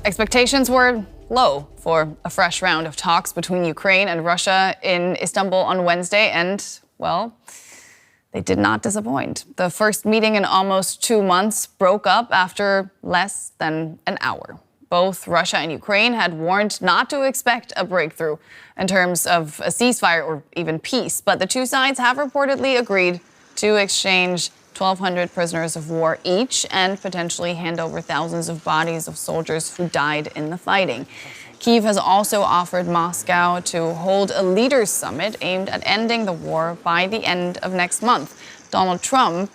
Expectations were low for a fresh round of talks between Ukraine and Russia in Istanbul on Wednesday, and, well, they did not disappoint. The first meeting in almost 2 months broke up after less than an hour. Both Russia and Ukraine had warned not to expect a breakthrough in terms of a ceasefire or even peace, but the two sides have reportedly agreed to exchange 1,200 prisoners of war each and potentially hand over thousands of bodies of soldiers who died in the fighting. Kyiv has also offered Moscow to hold a leaders' summit aimed at ending the war by the end of next month. Donald Trump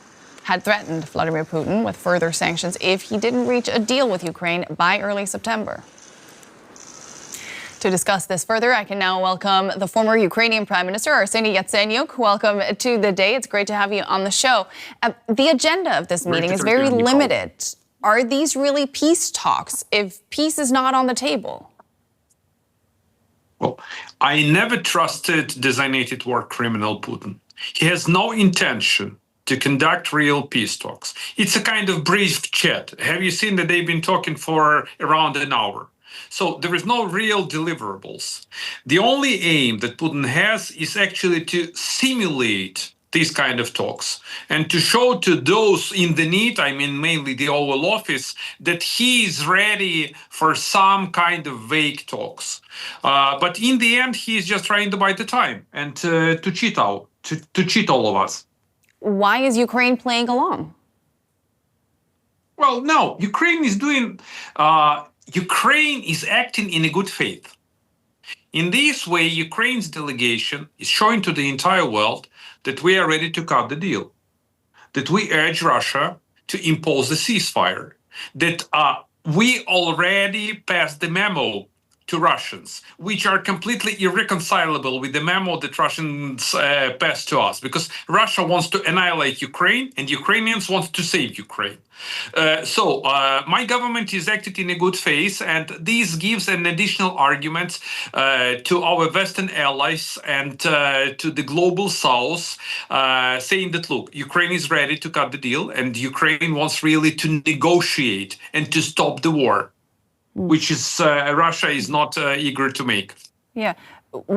had threatened Vladimir Putin with further sanctions if he didn't reach a deal with Ukraine by early September. To discuss this further, I can now welcome the former Ukrainian Prime Minister, Arseniy Yatsenyuk. Welcome to the day. It's great to have you on the show. The agenda of this meeting is very limited. Are these really peace talks if peace is not on the table? Well, I never trusted designated war criminal Putin. He has no intention to conduct real peace talks. It's a kind of brief chat. Have you seen that they've been talking for around an hour? So there is no real deliverables. The only aim that Putin has is actually to simulate these kind of talks and to show to those in the need, I mean mainly the Oval Office, that he is ready for some kind of vague talks. But in the end, he is just trying to buy the time and to cheat all of us. Why is Ukraine playing along? Well, no, Ukraine is acting in a good faith. In this way, Ukraine's delegation is showing to the entire world that we are ready to cut the deal, that we urge Russia to impose a ceasefire, that we already passed the memo to Russians, which are completely irreconcilable with the memo that Russians passed to us, because Russia wants to annihilate Ukraine and Ukrainians want to save Ukraine. So my government is acting in a good faith, and this gives an additional argument to our Western allies and to the global South, saying that, look, Ukraine is ready to cut the deal and Ukraine wants really to negotiate and to stop the war, which is Russia is not eager to make. Yeah.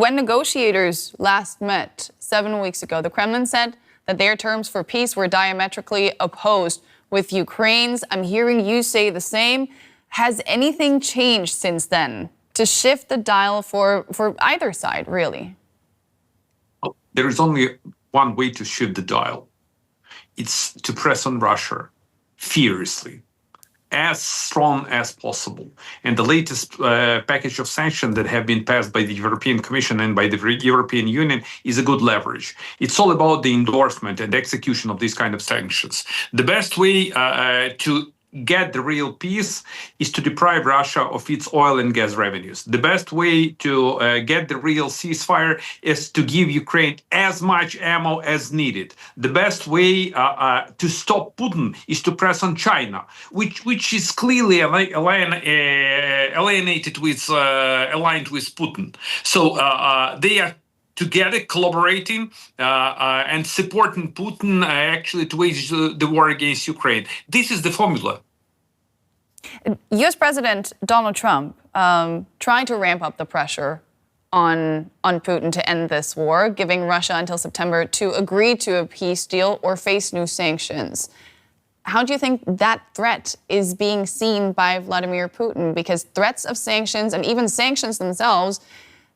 When negotiators last met 7 weeks ago, the Kremlin said that their terms for peace were diametrically opposed with Ukraine's. I'm hearing you say the same. Has anything changed since then to shift the dial for either side, really? There is only one way to shift the dial. It's to press on Russia fiercely, as strong as possible. And the latest package of sanctions that have been passed by the European Commission and by the European Union is a good leverage. It's all about the endorsement and execution of these kind of sanctions. The best way to get the real peace is to deprive Russia of its oil and gas revenues. The best way to get the real ceasefire is to give Ukraine as much ammo as needed. The best way to stop Putin is to press on China, which is clearly aligned with Putin. So they are together collaborating and supporting Putin actually to wage the war against Ukraine. This is the formula. U.S. President Donald Trump trying to ramp up the pressure on Putin to end this war, giving Russia until September to agree to a peace deal or face new sanctions. How do you think that threat is being seen by Vladimir Putin? Because threats of sanctions and even sanctions themselves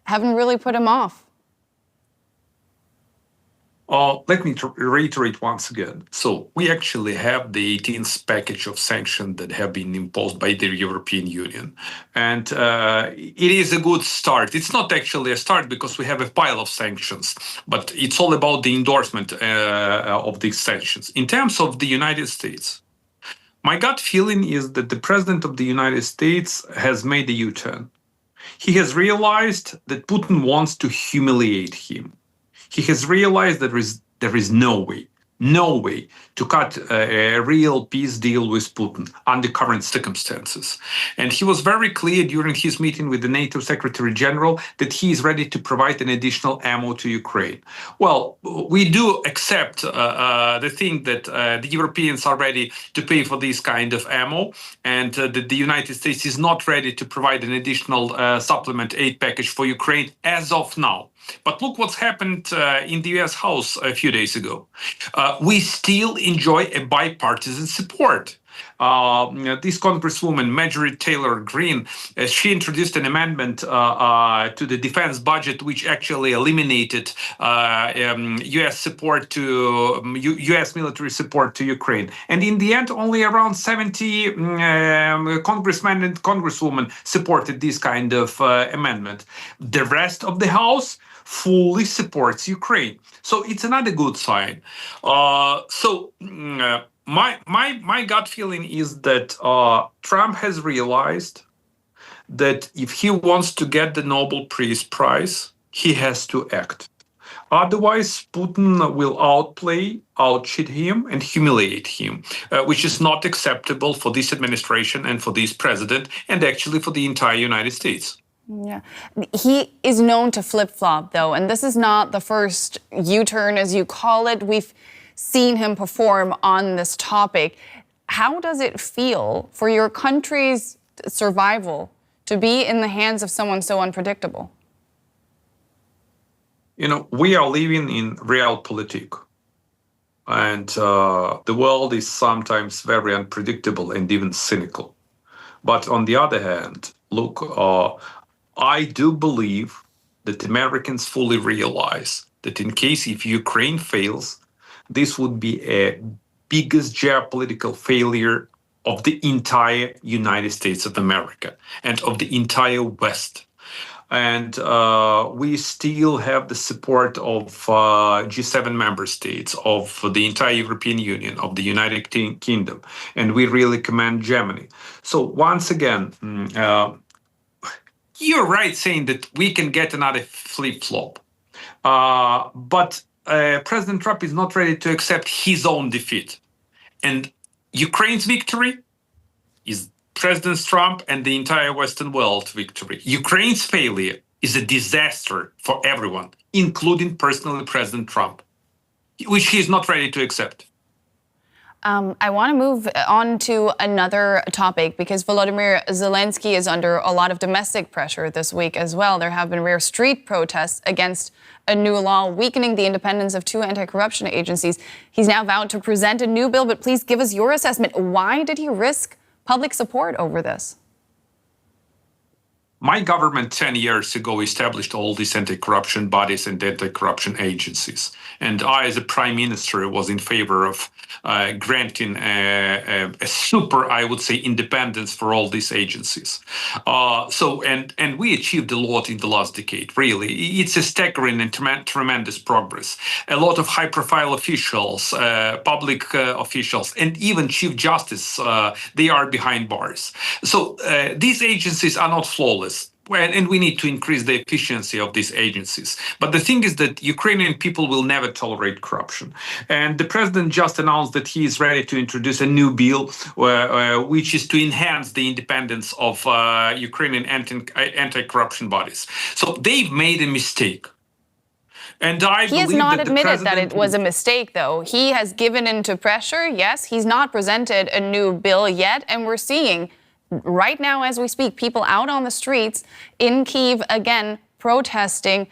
haven't really put him off. Let me reiterate once again. So we actually have the 18th package of sanctions that have been imposed by the European Union. And it is a good start. It's not actually a start because we have a pile of sanctions, but it's all about the endorsement of these sanctions. In terms of the United States, my gut feeling is that the President of the United States has made a U-turn. He has realized that Putin wants to humiliate him. He has realized that there is no way no way to cut a real peace deal with Putin under current circumstances. And he was very clear during his meeting with the NATO Secretary General that he is ready to provide an additional ammo to Ukraine. Well, we do accept the thing that the Europeans are ready to pay for this kind of ammo, and that the United States is not ready to provide an additional supplement aid package for Ukraine as of now. But look what's happened in the US House a few days ago. We still enjoy a bipartisan support. This Congresswoman, Marjorie Taylor Greene, she introduced an amendment to the defense budget, which actually eliminated U.S. support to U.S. military support to Ukraine. And in the end, only around 70 congressmen and congresswomen supported this kind of amendment. The rest of the House fully supports Ukraine. So it's another good sign. My gut feeling is that Trump has realized that if he wants to get the Nobel Peace Prize, he has to act. Otherwise, Putin will outplay, outcheat him, and humiliate him, which is not acceptable for this administration and for this president, and actually for the entire United States. Yeah. He is known to flip-flop, though, and this is not the first U-turn, as you call it. We've seen him perform on this topic. How does it feel for your country's survival to be in the hands of someone so unpredictable? You know, we are living in realpolitik, and the world is sometimes very unpredictable and even cynical. But on the other hand, look, I do believe that Americans fully realize that in case if Ukraine fails, this would be a biggest geopolitical failure of the entire United States of America and of the entire West. And we still have the support of G7 member states, of the entire European Union, of the United Kingdom, and we really commend Germany. So once again, you're right saying that we can get another flip-flop. But President Trump is not ready to accept his own defeat. And Ukraine's victory is President Trump and the entire Western world victory. Ukraine's failure is a disaster for everyone, including personally President Trump, which he is not ready to accept. I want to move on to another topic because Volodymyr Zelensky is under a lot of domestic pressure this week as well. There have been rare street protests against a new law weakening the independence of two anti-corruption agencies. He's now vowed to present a new bill, but please give us your assessment. Why did he risk public support over this? My government 10 years ago established all these anti-corruption bodies and anti-corruption agencies. And I, as a prime minister, was in favor of granting a super, I would say, independence for all these agencies. And we achieved a lot in the last decade, really. It's a staggering and tremendous progress. A lot of high-profile officials, public officials, and even Chief Justice, they are behind bars. So these agencies are not flawless. And we need to increase the efficiency of these agencies. But the thing is that Ukrainian people will never tolerate corruption. And the president just announced that he is ready to introduce a new bill, which is to enhance the independence of Ukrainian anti-corruption bodies. So they've made a mistake. And he has not admitted that it was a mistake, though. He has given in to pressure. Yes, he's not presented a new bill yet. And we're seeing right now, as we speak, people out on the streets in Kyiv, again, protesting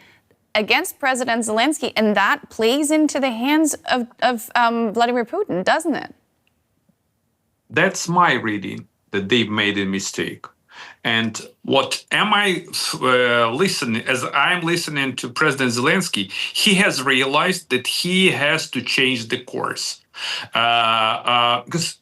against President Zelensky. And that plays into the hands of Vladimir Putin, doesn't it? That's my reading, that they've made a mistake. And what am I listening, as I'm listening to President Zelensky, he has realized that he has to change the course. Because,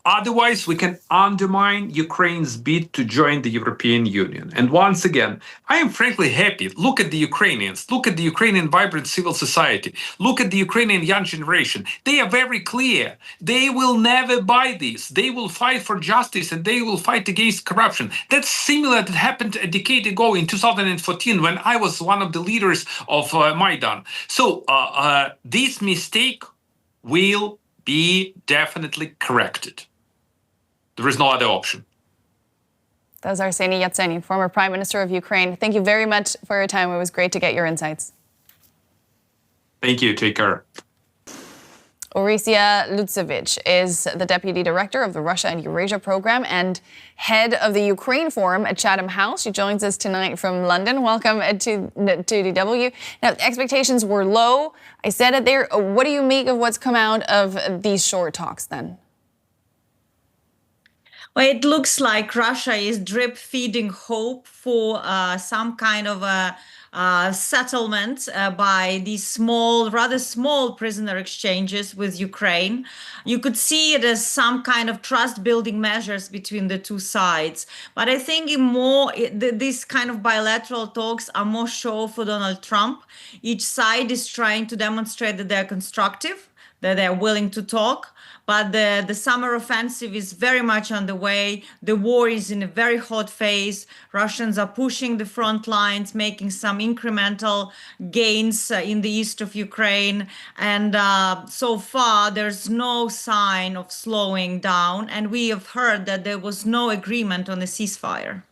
Otherwise, we can undermine Ukraine's bid to join the European Union. And once again, I am frankly happy. Look at the Ukrainians. Look at the Ukrainian vibrant civil society. Look at the Ukrainian young generation. They are very clear. They will never buy this. They will fight for justice and they will fight against corruption. That's similar that happened a decade ago in 2014 when I was one of the leaders of Maidan. So this mistake will be definitely corrected. There is no other option. That was Arseniy Yatsenyuk, former Prime Minister of Ukraine. Thank you very much for your time. It was great to get your insights. Thank you. Take care. Orysia Lutsevic is the Deputy Director of the Russia and Eurasia Program and head of the Ukraine Forum at Chatham House. She joins us tonight from London. Welcome to DW. Now, expectations were low. I said it there. What do you make of what's come out of these short talks then? Well, it looks like Russia is drip feeding hope for some kind of a settlement by these rather small prisoner exchanges with Ukraine. You could see it as some kind of trust building measures between the two sides. But I think these kind of bilateral talks are more show for Donald Trump. Each side is trying to demonstrate that they're constructive, that they're willing to talk. But the summer offensive is very much underway. The war is in a very hot phase. Russians are pushing the front lines, making some incremental gains in the east of Ukraine. And so far, there's no sign of slowing down. And we have heard that there was no agreement on a ceasefire.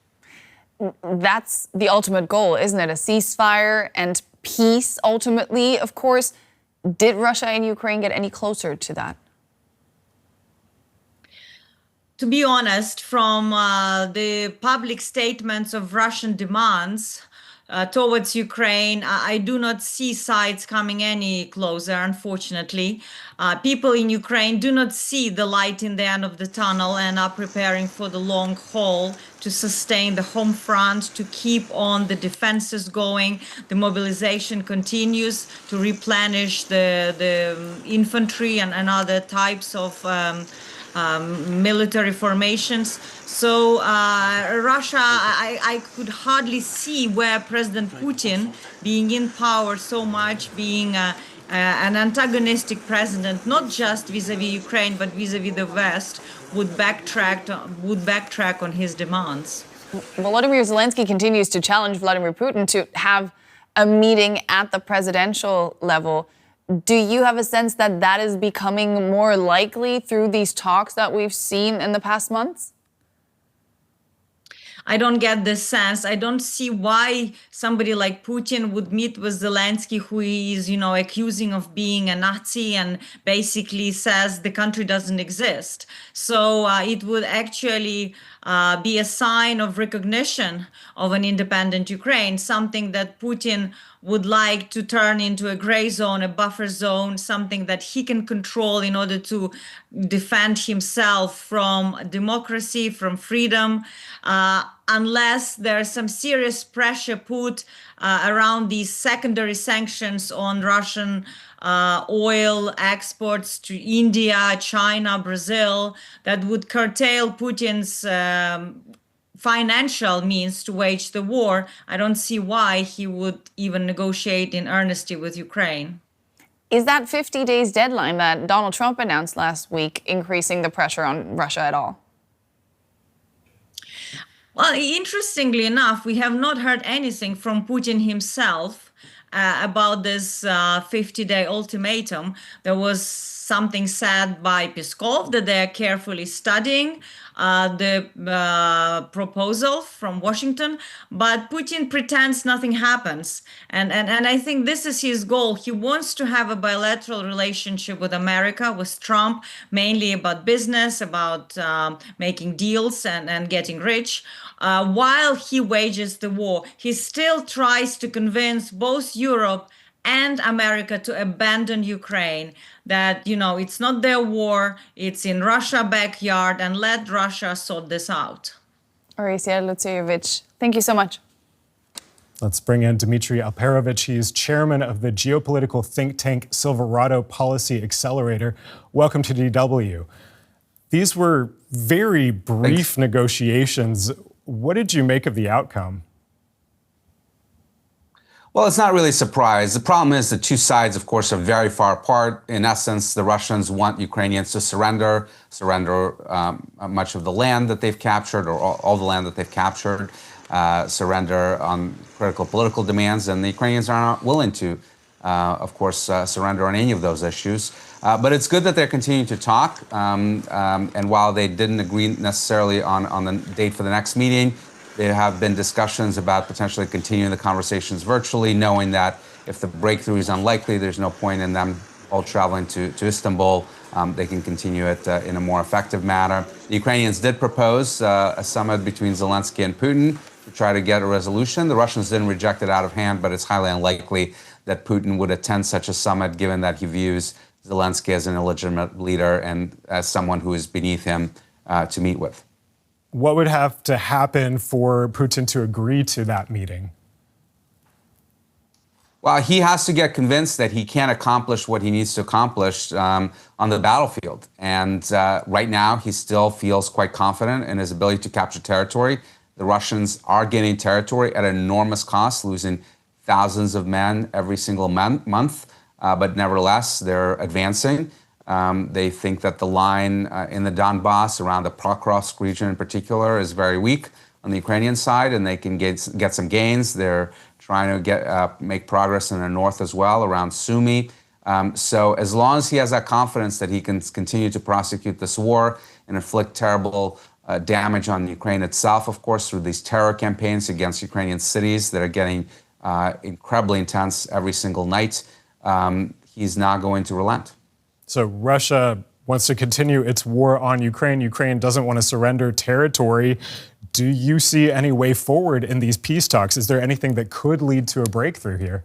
That's the ultimate goal, isn't it? A ceasefire and peace, ultimately. Of course, did Russia and Ukraine get any closer to that? To be honest, from the public statements of Russian demands towards Ukraine, I do not see sides coming any closer, unfortunately. People in Ukraine do not see the light in the end of the tunnel and are preparing for the long haul to sustain the home front, to keep on the defenses going. The mobilization continues to replenish the infantry and other types of military formations. So Russia, I could hardly see where President Putin, being in power so much, being an antagonistic president, not just vis-a-vis Ukraine, but vis-a-vis the West, would backtrack on his demands. Volodymyr Zelensky continues to challenge Vladimir Putin to have a meeting at the presidential level. Do you have a sense that that is becoming more likely through these talks that we've seen in the past months? I don't get this sense. I don't see why somebody like Putin would meet with Zelensky, who he is, accusing of being a Nazi and basically says the country doesn't exist. So it would actually be a sign of recognition of an independent Ukraine, something that Putin would like to turn into a gray zone, a buffer zone, something that he can control in order to defend himself from democracy, from freedom, unless there's some serious pressure put around these secondary sanctions on Russian oil exports to India, China, Brazil, that would curtail Putin's financial means to wage the war. I don't see why he would even negotiate in earnesty with Ukraine. Is that 50 days deadline that Donald Trump announced last week increasing the pressure on Russia at all? Well, interestingly enough, we have not heard anything from Putin himself about this 50-day ultimatum. There was something said by Peskov that they are carefully studying the proposal from Washington, but Putin pretends nothing happens. And I think this is his goal. He wants to have a bilateral relationship with America, with Trump, mainly about business, about making deals and getting rich. While he wages the war, he still tries to convince both Europe and America to abandon Ukraine, that, it's not their war, it's in Russia's backyard, and let Russia sort this out. Orysia Lutsevic, thank you so much. Let's bring in Dmitri Alperovitch. He is chairman of the geopolitical think tank Silverado Policy Accelerator. Welcome to DW. These were very brief negotiations. What did you make of the outcome? Well, it's not really a surprise. The problem is the two sides, of course, are very far apart. In essence, the Russians want Ukrainians to surrender much of the land that they've captured, or all the land that they've captured, surrender on critical political demands, and the Ukrainians are not willing to, of course, surrender on any of those issues. But it's good that they're continuing to talk, and while they didn't agree necessarily on the date for the next meeting, there have been discussions about potentially continuing the conversations virtually, knowing that if the breakthrough is unlikely, there's no point in them all traveling to Istanbul. They can continue it in a more effective manner. The Ukrainians did propose a summit between Zelensky and Putin to try to get a resolution. The Russians didn't reject it out of hand, but it's highly unlikely that Putin would attend such a summit, given that he views Zelensky as an illegitimate leader and as someone who is beneath him to meet with. What would have to happen for Putin to agree to that meeting? Well, he has to get convinced that he can accomplish what he needs to accomplish on the battlefield. And right now, he still feels quite confident in his ability to capture territory. The Russians are gaining territory at an enormous cost, losing thousands of men every single month. But nevertheless, they're advancing. They think that the line in the Donbass, around the Pokrovsk region in particular, is very weak on the Ukrainian side, and they can get some gains. They're trying to make progress in the north as well, around Sumy. So as long as he has that confidence that he can continue to prosecute this war and inflict terrible damage on Ukraine itself, of course, through these terror campaigns against Ukrainian cities that are getting incredibly intense every single night, he's not going to relent. So Russia wants to continue its war on Ukraine. Ukraine doesn't want to surrender territory. Do you see any way forward in these peace talks? Is there anything that could lead to a breakthrough here?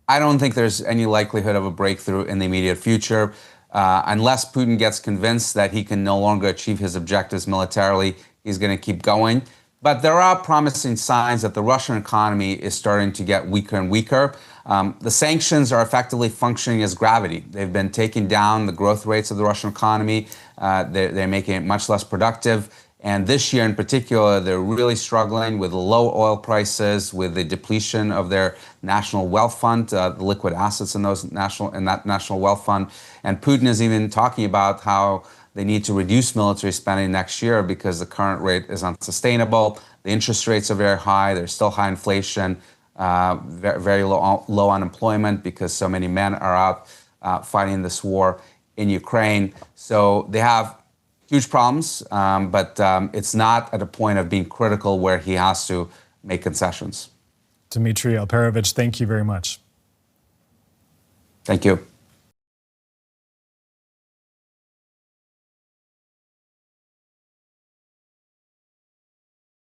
I don't think there's any likelihood of a breakthrough in the immediate future. Unless Putin gets convinced that he can no longer achieve his objectives militarily, he's going to keep going. But there are promising signs that the Russian economy is starting to get weaker and weaker. The sanctions are effectively functioning as gravity. They've been taking down the growth rates of the Russian economy. They're making it much less productive. And this year in particular, they're really struggling with low oil prices, with the depletion of their national wealth fund, the liquid assets in that national wealth fund. And Putin is even talking about how they need to reduce military spending next year because the current rate is unsustainable. The interest rates are very high. There's still high inflation, very low unemployment because so many men are out fighting this war in Ukraine. So they have huge problems, but it's not at a point of being critical where he has to make concessions. Dmitri Alperovitch, thank you very much. Thank you.